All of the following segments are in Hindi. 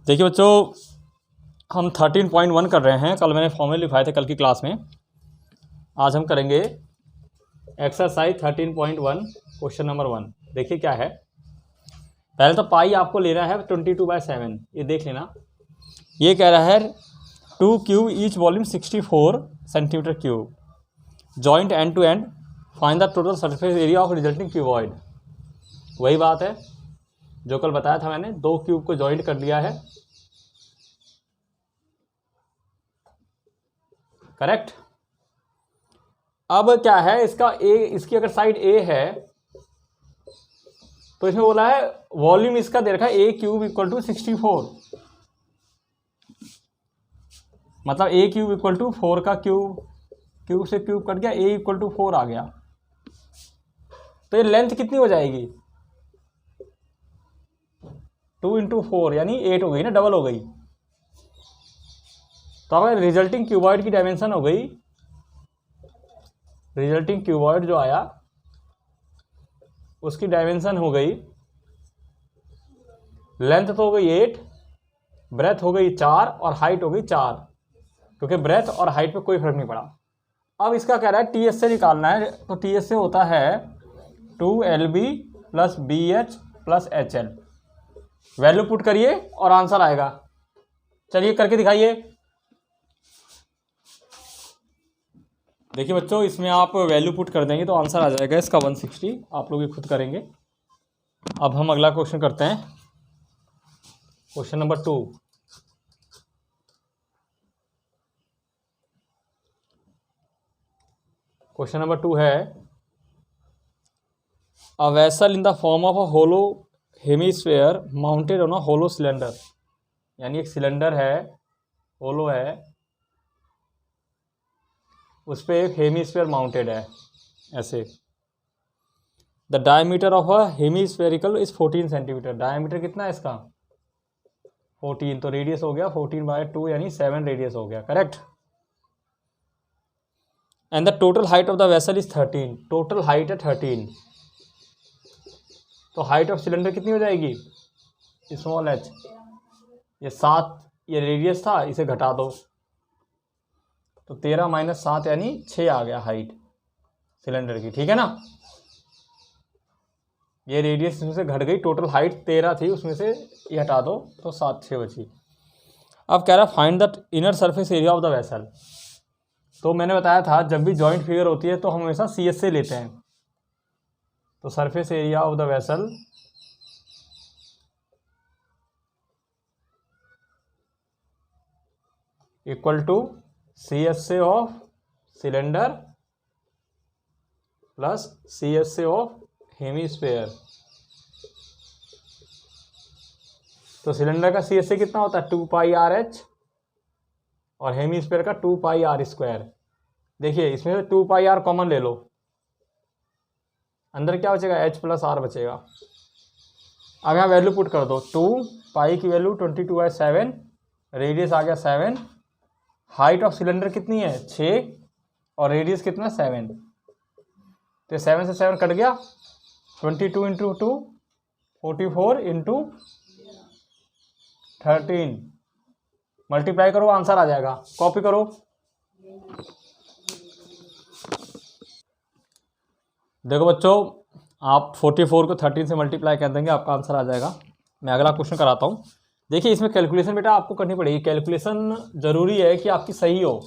देखिए बच्चों, हम 13.1 कर रहे हैं। कल मैंने फॉर्मूले लिखाए थे कल की क्लास में। आज हम करेंगे एक्सरसाइज 13.1 क्वेश्चन नंबर 1। देखिए क्या है। पहले तो पाई आपको लेना है 22/7, ये देख लेना। ये कह रहा है 2 cube each volume 64 centimetre cube, joint end to end, find the total surface area of resulting cuboid. वही बात है जो कल बताया था मैंने, दो क्यूब को जॉइंट कर दिया है, करेक्ट। अब क्या है, इसका ए, इसकी अगर साइड ए है तो इसमें बोला है वॉल्यूम इसका दे रखा है ए क्यूब इक्वल टू 64, मतलब ए क्यूब इक्वल टू 4 का क्यूब, क्यूब से क्यूब कट गया, ए इक्वल टू 4 आ गया। तो ये लेंथ कितनी हो जाएगी, 2 × 4 यानी 8 हो गई ना, डबल हो गई। तो अगर रिजल्टिंग क्यूबॉइड की डायमेंशन हो गई, रिजल्टिंग क्यूबॉइड जो आया उसकी डायमेंशन हो गई, लेंथ तो हो गई 8, ब्रेथ हो गई 4 और हाइट हो गई 4, क्योंकि ब्रेथ और हाइट पे कोई फर्क नहीं पड़ा। अब इसका कह रहा है टी एस से निकालना है, तो टी एस से होता है 2LB + BH + HL। Value put करिए और आंसर आएगा। चलिए करके दिखाइए। देखिए बच्चों, इसमें आप वैल्यू पुट कर देंगे तो आंसर आ जाएगा इसका 160। आप लोग ये खुद करेंगे। अब हम अगला क्वेश्चन करते हैं, क्वेश्चन नंबर 2। क्वेश्चन नंबर 2 है a vessel in the form of a hollow hemisphere mounted on a hollow cylinder. यानी एक सिलेंडर है, होलो है, उस पर एक हेमीस्फेयर माउंटेड है ऐसे। The diameter of a hemispherical is 14 centimetre. Diameter कितना है इसका, 14। तो रेडियस हो गया 14/2 यानी 7 रेडियस हो गया, correct. And the total height of the vessel is 13। Total height है 13। तो हाइट ऑफ सिलेंडर कितनी हो जाएगी, स्मॉल h। ये 7 ये रेडियस था, इसे घटा दो तो 13 - 7 यानी 6 आ गया हाइट सिलेंडर की, ठीक है ना। ये रेडियस इसमें से घट गई, टोटल हाइट 13 थी, उसमें से ये हटा दो तो 7 6 बची। अब कह रहा है find the inner surface area of the vessel. तो मैंने बताया था जब भी जॉइंट फिगर होती है तो हम हमेशा CS से लेते हैं। तो surface area of the vessel equal to CS से ऑफ सिलेंडर प्लस CS से ऑफ हेमीस्फेयर। तो सिलेंडर का CS से कितना होता है 2πRh और हेमीस्फेयर का 2πr²। देखिए इसमें से 2πr कॉमन ले लो, अंदर क्या बचेगा h + r बचेगा। अब यहाँ वैल्यू पुट कर दो, 2π की वैल्यू 22/7, रेडियस आ गया 7, हाइट ऑफ सिलेंडर कितनी है 6 और रेडियस कितना 7। तो 7 से 7 कट गया, 22 × 2 44 × 13 मल्टीप्लाई करो, आंसर आ जाएगा। कॉपी करो। देखो बच्चों, आप 44 को 13 से मल्टीप्लाई कर देंगे, आपका आंसर आ जाएगा। मैं अगला क्वेश्चन कराता हूँ। देखिए इसमें कैलकुलेशन बेटा आपको करनी पड़ेगी। कैलकुलेशन ज़रूरी है कि आपकी सही हो।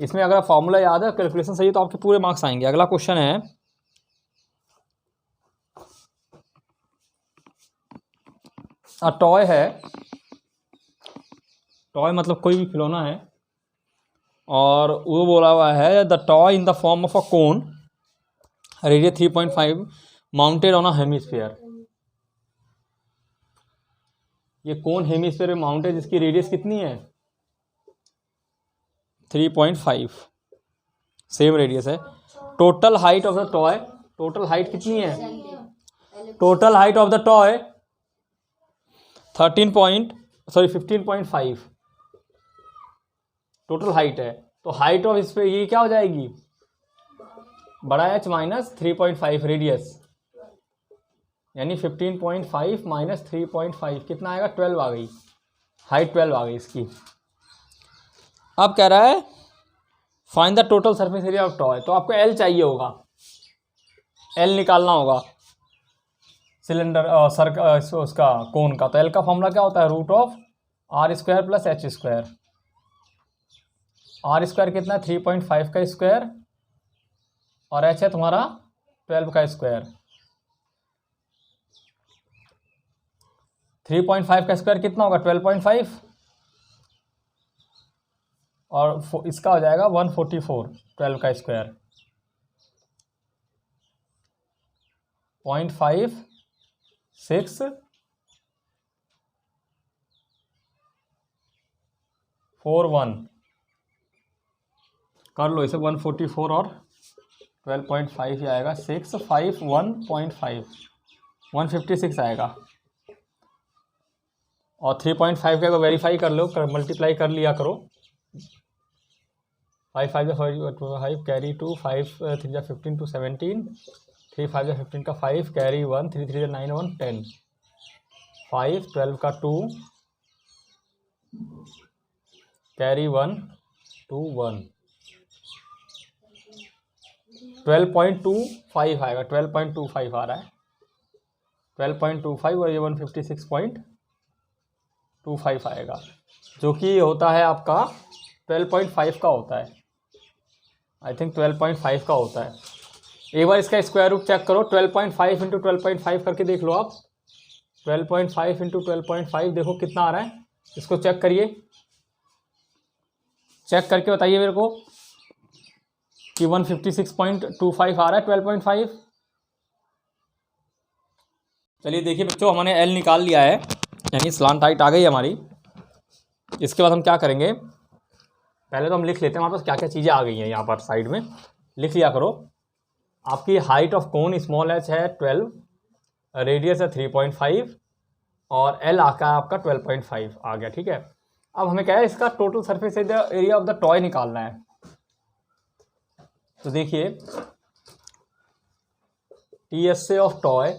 इसमें अगर फॉर्मूला याद है, कैलकुलेशन सही है तो आपके पूरे मार्क्स आएंगे। अगला क्वेश्चन है टॉय है, टॉय मतलब कोई भी खिलौना है, और वो बोला हुआ है the toy in the form of a cone, radius 3.5, mounted on a hemisphere. ये कोन हेमीस्फेयर में माउंट है जिसकी रेडियस कितनी है 3.5, सेम रेडियस है। Total height of the toy, total height कितनी है, total height of the toy 15.5 total height है। तो हाइट ऑफ इस पे ये क्या हो जाएगी, बड़ा H - 3.5 रेडियस, यानी 15.5 माइनस 3.5 कितना आएगा, 12 आ गई, हाइट 12 आ गई इसकी। अब कह रहा है find the total surface area of toy, तो आपको एल चाहिए होगा, एल निकालना होगा सिलेंडर उसका कोन का। तो एल का फॉर्मूला क्या होता है, root of R square plus H square. R square कितना है, 3.5 का स्क्वायर, और एच है तुम्हारा 12 का स्क्वायर। 3.5 का स्क्वायर कितना होगा, 12.5, और इसका हो जाएगा 144, 12 का स्क्वायर 0.5641 कर लो इसे, 144 और 12.5 ही आएगा, 651.5, 156 आएगा। और 3.5 का वेरीफाई कर लो, मल्टीप्लाई कर लिया करो, 5 5 कैरी 2, 5 3 15 to 17, 3 5 15 का 5 कैरी 1, 3 3 9 1 10, 5 12 का 2 कैरी 1 2 1, 12.25 आएगा, 12.25 आ रहा है, 12.25 और ये 156.25 आएगा, जो कि होता है आपका 12.5 का होता है, आई थिंक 12.5 का होता है। एक बार इसका स्क्वायर रूट चेक करो, 12.5 इंटू 12.5 करके देख लो आप, 12.5 इंटू 12.5 देखो कितना आ रहा है, इसको चेक करिए, चेक करके बताइए मेरे को कि 156.25 आ रहा है 12.5। चलिए देखिए बच्चों, हमने एल निकाल लिया है, यानी स्लांट हाइट आ गई हमारी। इसके बाद हम क्या करेंगे, पहले तो हम लिख लेते हैं हमारे पास क्या क्या चीज़ें आ गई हैं, यहाँ पर साइड में लिख लिया करो। आपकी height of cone small H है 12, रेडियस है 3.5, और एल आका आपका 12.5 आ गया, ठीक है। अब हमें क्या है, इसका total surface area of the toy निकालना है। तो देखिए टीएसए ऑफ टॉय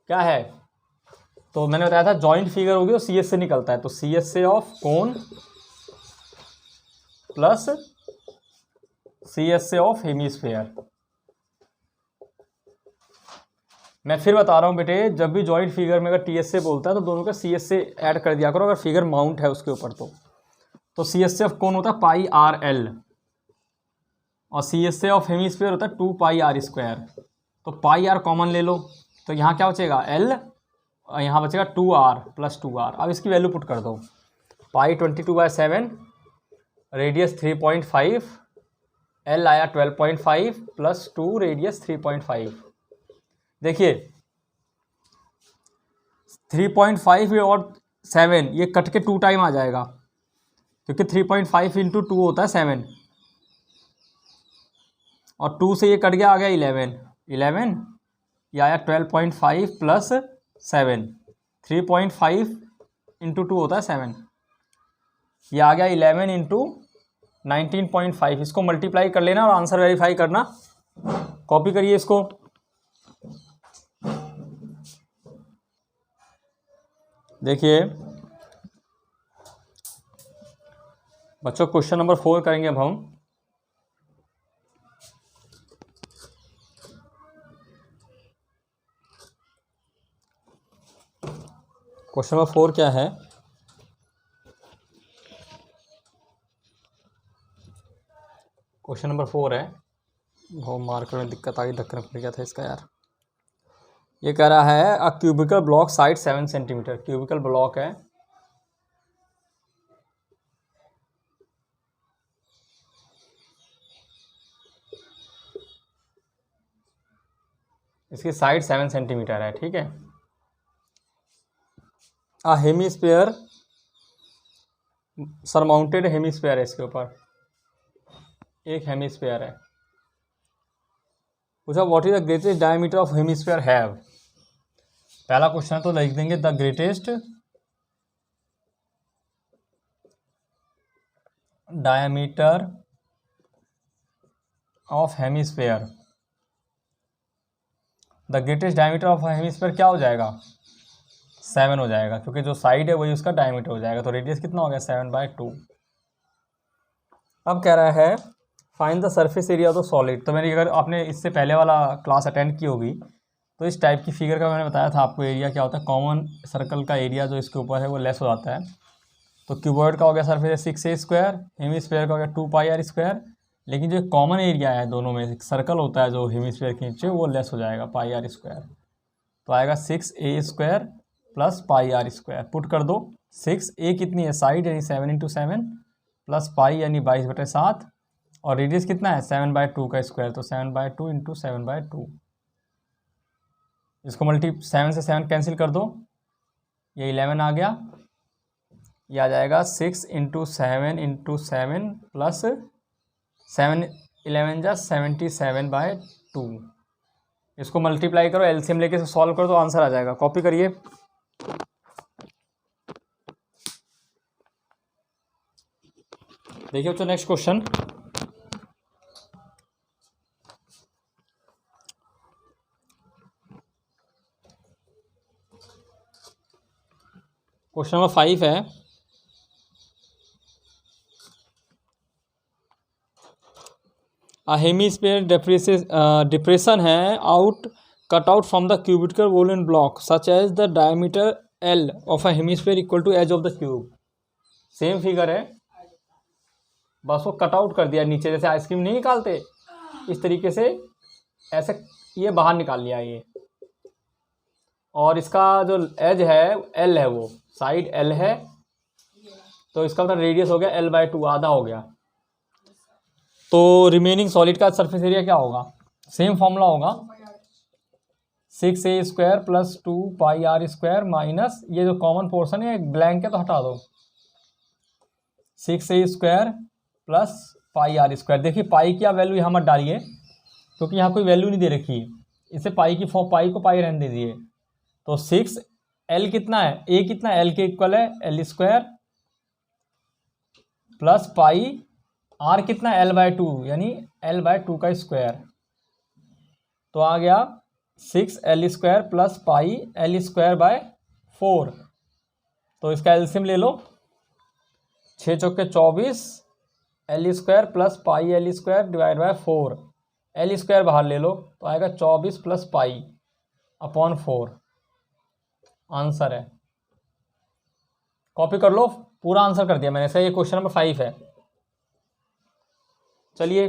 क्या है, तो मैंने बताया था जॉइंट फिगर होगी तो सीएस से निकलता है, तो CSA of cone plus CSA of hemisphere. मैं फिर बता रहा हूँ बेटे, जब भी जॉइंट फिगर में अगर टीएसए बोलता है तो दोनों का सीएसए ऐड कर दिया करो, अगर फिगर माउंट है उसके ऊपर तो सीएसए ऑफ कोन होता है पाई आर एल, और सीएसए ऑफ हेमीस्फीयर होता है 2 पाई आर स्क्वायर। तो पाई आर कॉमन ले लो, तो यहाँ क्या बचेगा एल, और यहाँ बचेगा 2r प्लस 2r। अब इसकी वैल्यू पुट कर दो, पाई 22/7, रेडियस 3.5, एल आया 12.5 प्लस 2 रेडियस 3.5। देखिए 3.5 और 7 ये कट के 2 टाइम आ जाएगा, क्योंकि 3.5 इंटू 2 होता है 7, और 2 से ये कट गया, आ गया 11, ये आया 12.5 प्लस 7, 3.5 इंटू 2 होता है 7, ये आ गया 11 इंटू 19.5। इसको मल्टीप्लाई कर लेना और आंसर वेरीफाई करना, कॉपी करिए इसको। देखिए बच्चों, क्वेश्चन नंबर 4 करेंगे अब हम। क्वेश्चन नंबर 4 क्या है, क्वेश्चन नंबर 4 है, वो मार्कर में दिक्कत आ गई, धक्का पड़ गया था इसका यार। ये कह रहा है a cubical block side 7 centimetre, cubical block है, इसकी साइड 7 सेंटीमीटर है, ठीक है। आ हेमीस्फीयर, सरमाउंटेड हेमीस्फीयर है, इसके ऊपर एक हेमीस्फीयर है। पूछा what is the greatest diameter of hemisphere have. पहला क्वेश्चन तो लिख देंगे the greatest diameter of hemisphere. The greatest diameter of hemisphere क्या हो जाएगा, 7 हो जाएगा, क्योंकि जो साइड है वही उसका डायमीटर हो जाएगा। तो रेडियस कितना हो गया, 7/2। अब कह रहा है find the surface area of the solid. तो मेरी, अगर आपने इससे पहले वाला क्लास अटेंड की होगी तो इस टाइप की फिगर का मैंने बताया था आपको, एरिया क्या होता है, कॉमन सर्कल का एरिया जो इसके ऊपर है वो लेस हो जाता है। तो क्यूबॉइड का हो गया सरफेस 6a², हेमिस्फीयर का हो गया 2πr², लेकिन जो कॉमन एरिया है दोनों में, सर्कल होता है जो हेमिस्फीयर के नीचे, वो लेस हो जाएगा πr²। तो आएगा 6a² + πr²। पुट कर दो, 6a कितनी है, साइड यानी 7 × 7 प्लस पाई यानी 22/7, और रेडियस कितना है, 7/2 का स्क्वायर, तो 7/2 × 7/2। इसको 7 से 7 कैंसिल कर दो, ये 11 आ गया। ये आ जाएगा 6 × 7 × 7 प्लस 7 11 जा 77/2। इसको मल्टीप्लाई करो, एलसीएम लेके सॉल्व करो तो आंसर आ जाएगा। कॉपी करिए। देखिए बच्चों नेक्स्ट क्वेश्चन, क्वेश्चन नंबर 5 है। हेमिस्फीयर डिप्रेशन है cut out from the cubical wall and block such as the diameter L of a hemisphere equal to edge of the cube. Same figure है, बस वो कट आउट कर दिया नीचे, जैसे आइसक्रीम नहीं निकालते इस तरीके से, ऐसे ये बाहर निकाल लिया ये, और इसका जो एज है एल है, वो साइड एल है, तो इसका मतलब रेडियस हो गया l/2, आधा हो गया। तो रिमेनिंग सॉलिड का सरफेस एरिया क्या होगा, सेम फॉर्मूला होगा, 6a² + 2πr² माइनस ये जो कॉमन पोर्शन है ब्लैंक है तो हटा दो, 6a² + πr²। देखिए पाई की आप वैल्यू यहाँ मत डालिए क्योंकि यहाँ कोई वैल्यू नहीं दे रखी है, इसे पाई को पाई रहने दीजिए। तो 6 l कितना है, a कितना है, l के इक्वल है l² प्लस पाई, r कितना है l/2 यानी l/2 का स्क्वायर। तो आ गया 6l² प्लस पाई l²/4। तो इसका एलसीएम ले लो, 6 चौके 24, l² plus pi l² divide by 4, l² बाहर ले लो तो आएगा 24 प्लस पाई अपॉन 4, आंसर है। कॉपी कर लो, पूरा आंसर कर दिया मैंने, सही। ये क्वेश्चन नंबर 5 है। चलिए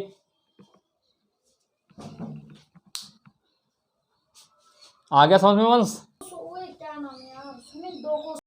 आ गया समझ में वंश।